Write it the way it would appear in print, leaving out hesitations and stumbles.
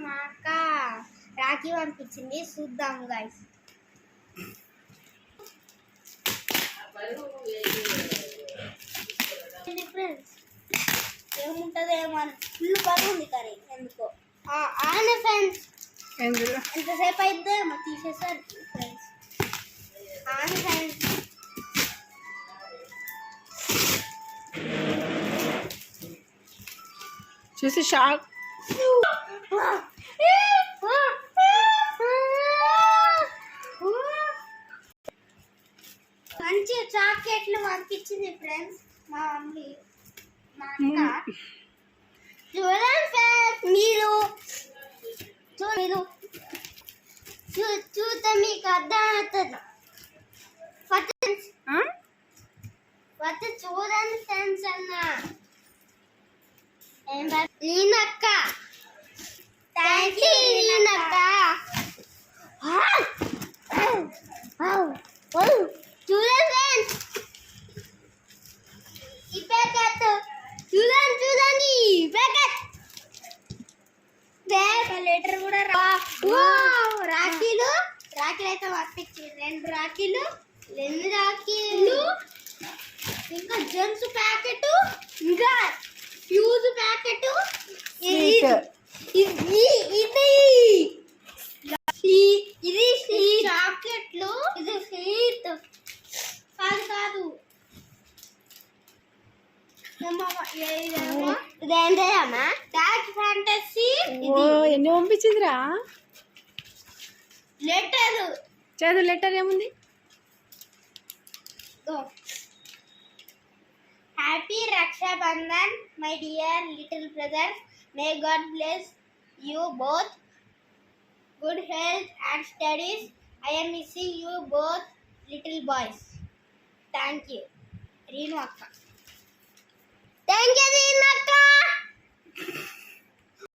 మా అక్క రాఖీ పంపించింది, చూద్దాం గైస్. ఫ్రెండ్స్ ఏముంటుందో ఏమో ఫుల్ బరువు ఉంది కానీ ఎందుకో ఆనే ఫ్రెండ్స్ ఎంతసేపు అయితే ఏమో తీసేసారు ఫ్రెండ్స్. ఆనే ఫ్రెండ్స్ చూసి షాక్. మంచి చాక్లెట్లు పంపించింది ఫ్రెండ్స్ మా మమ్మీ. మా అక్క చూడండి ఫ్రెండ్స్, మీరు చూస్తే మీకు అర్థమవుతుంది. చూడండి ఫ్రెండ్స్ అన్న లీనక్క, థ్యాంక్ యూ లీనక్క. చూడండి ఫ్రెండ్స్ ఈ ప్యాకెట్ చూడండి ప్యాకెట్ లెటర్ కూడా రాఖీలు అయితే పంపించి 2 రాఖీలు ఇంకా జెమ్స్ ప్యాకెట్, ఇంకా ఫ్యూజ్ ప్యాకెట్, ఇది చాక్లెట్లు, ఇది స్వీట్ కాదు ఇదేంటమ్మా డార్క్ ఫ్యాంటసీ. ఎన్ని పంపించిందిరా లెటర్. చదువు లెటర్ ఏముంది? Happy Rakshabandhan my dear little brother, may God bless you both, good health and studies. I am missing you both little boys. Thank you. Reenu akka.